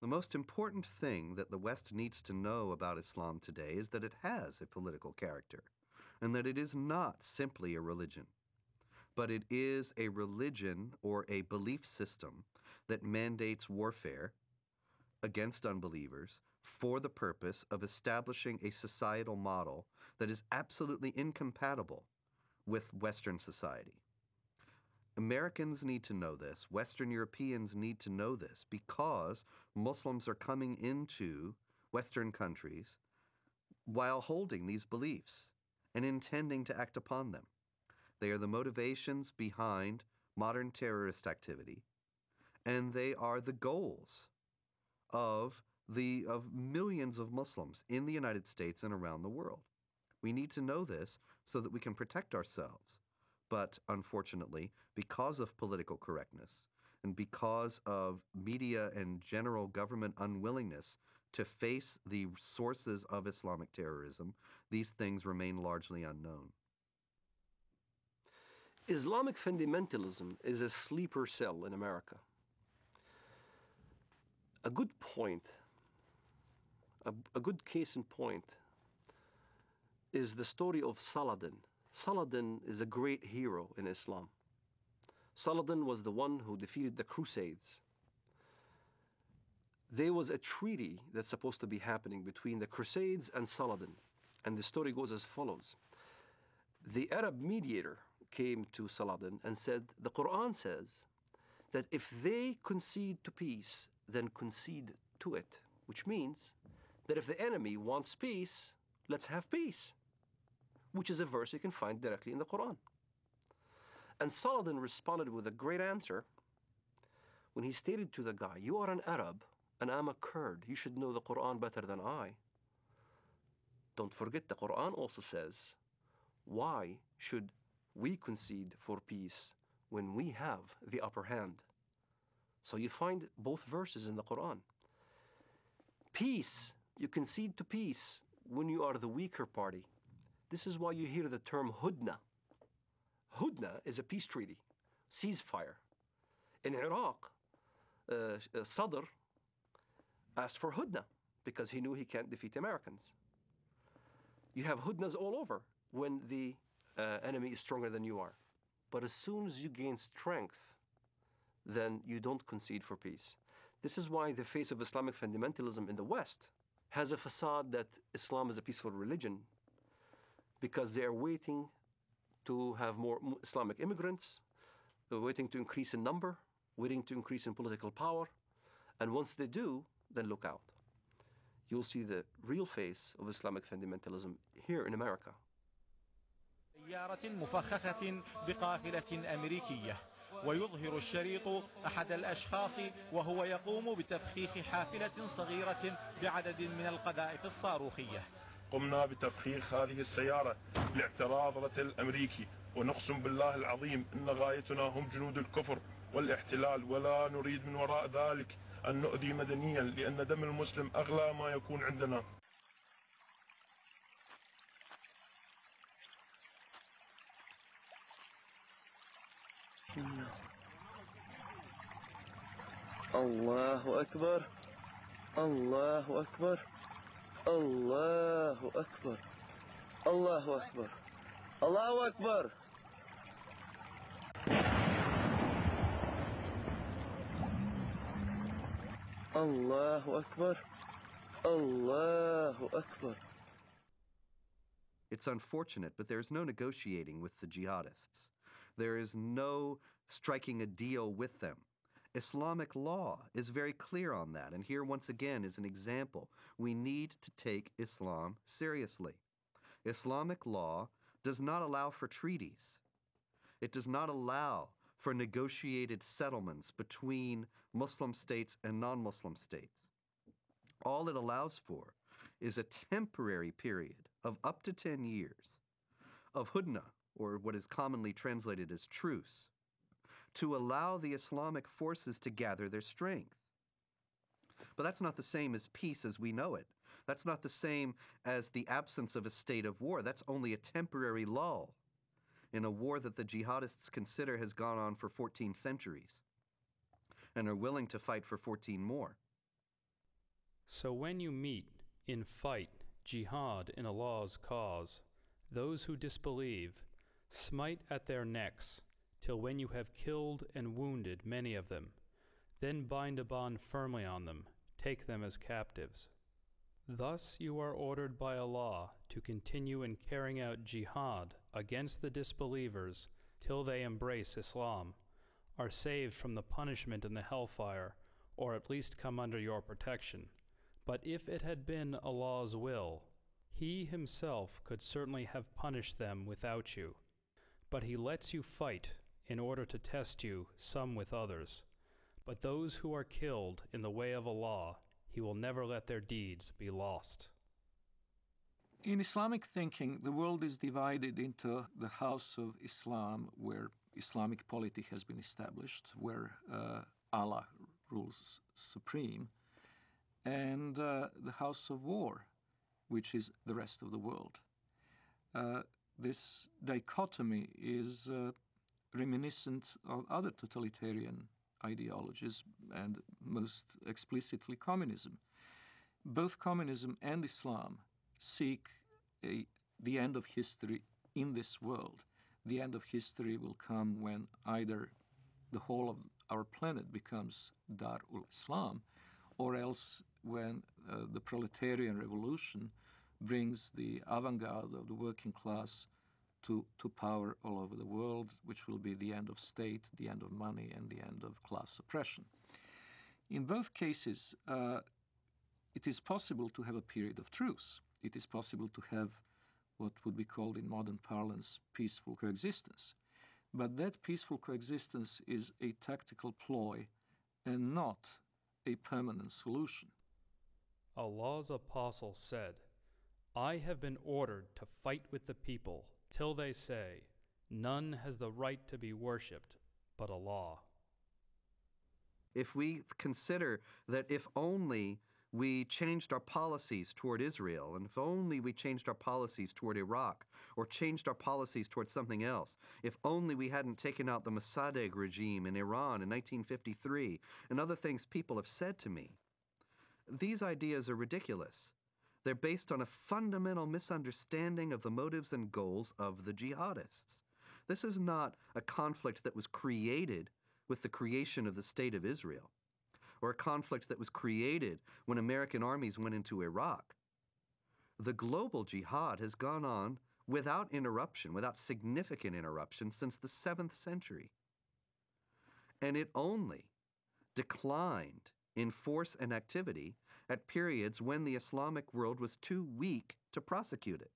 most important thing that the West needs to know about Islam today is that it has a political character, and that it is not simply a religion, but it is a religion or a belief system that mandates warfare against unbelievers for the purpose of establishing a societal model that is absolutely incompatible with Western society. Americans need to know this. Western Europeans need to know this because Muslims are coming into Western countries while holding these beliefs and intending to act upon them. They are the motivations behind modern terrorist activity, and they are the goals of millions of Muslims in the United States and around the world. We need to know this so that we can protect ourselves. But unfortunately, because of political correctness and because of media and general government unwillingness to face the sources of Islamic terrorism, these things remain largely unknown. Islamic fundamentalism is a sleeper cell in America. A good point, a good case in point, is the story of Saladin. Saladin is a great hero in Islam. Saladin was the one who defeated the Crusades. There was a treaty that's supposed to be happening between the Crusades and Saladin, and the story goes as follows. The Arab mediator came to Saladin and said, the Quran says that if they concede to peace, then concede to it, which means that if the enemy wants peace, let's have peace, which is a verse you can find directly in the Quran. And Saladin responded with a great answer when he stated to the guy, you are an Arab and I'm a Kurd. You should know the Quran better than I. Don't forget the Quran also says, why should we concede for peace when we have the upper hand? So you find both verses in the Quran. Peace, you concede to peace when you are the weaker party. This is why you hear the term hudna. Hudna is a peace treaty, ceasefire. In Iraq, Sadr asked for hudna because he knew he can't defeat Americans. You have hudnas all over when the enemy is stronger than you are. But as soon as you gain strength, then you don't concede for peace. This is why the face of Islamic fundamentalism in the West has a facade that Islam is a peaceful religion, because they are waiting to have more Islamic immigrants, they're waiting to increase in number, waiting to increase in political power, and once they do, then look out. You'll see the real face of Islamic fundamentalism here in America. سيارة مفخخة بقافلة أمريكية ويظهر الشريط أحد الأشخاص وهو يقوم بتفخيخ حافلة صغيرة بعدد من القذائف الصاروخية. قمنا بتفخيخ هذه السيارة لاعتراض رتل الأمريكي، ونقسم بالله العظيم إن غايتنا هم جنود الكفر والاحتلال، ولا نريد من وراء ذلك أن نؤذي مدنيا، لأن دم المسلم أغلى ما يكون عندنا. الله أكبر الله أكبر الله أكبر الله أكبر الله أكبر. الله أكبر الله أكبر. It's unfortunate, but there's no negotiating with the jihadists. There is no striking a deal with them. Islamic law is very clear on that, and here once again is an example. We need to take Islam seriously. Islamic law does not allow for treaties. It does not allow for negotiated settlements between Muslim states and non-Muslim states. All it allows for is a temporary period of up to 10 years of hudna, or what is commonly translated as truce, to allow the Islamic forces to gather their strength. But that's not the same as peace as we know it. That's not the same as the absence of a state of war. That's only a temporary lull in a war that the jihadists consider has gone on for 14 centuries and are willing to fight for 14 more. So when you meet, in fight, jihad in Allah's cause, those who disbelieve, smite at their necks, till when you have killed and wounded many of them, then bind a bond firmly on them, take them as captives. Thus you are ordered by Allah to continue in carrying out jihad against the disbelievers till they embrace Islam, are saved from the punishment in the hellfire, or at least come under your protection. But if it had been Allah's will, He Himself could certainly have punished them without you. But He lets you fight in order to test you, some with others. But those who are killed in the way of Allah, He will never let their deeds be lost. In Islamic thinking, the world is divided into the house of Islam, where Islamic polity has been established, where Allah rules supreme, and the house of war, which is the rest of the world. This dichotomy is reminiscent of other totalitarian ideologies, and most explicitly communism. Both communism and Islam seek the end of history in this world. The end of history will come when either the whole of our planet becomes Dar ul-Islam, or else when the proletarian revolution brings the avant-garde of the working class to power all over the world, which will be the end of state, the end of money, and the end of class oppression. In both cases, it is possible to have a period of truce. It is possible to have what would be called in modern parlance peaceful coexistence. But that peaceful coexistence is a tactical ploy and not a permanent solution. Allah's apostle said, I have been ordered to fight with the people till they say, none has the right to be worshipped but Allah. If we consider that if only we changed our policies toward Israel, and if only we changed our policies toward Iraq, or changed our policies toward something else, if only we hadn't taken out the Mossadegh regime in Iran in 1953, and other things people have said to me, these ideas are ridiculous. They're based on a fundamental misunderstanding of the motives and goals of the jihadists. This is not a conflict that was created with the creation of the State of Israel, or a conflict that was created when American armies went into Iraq. The global jihad has gone on without interruption, without significant interruption, since the 7th century. And it only declined in force and activity at periods when the Islamic world was too weak to prosecute it.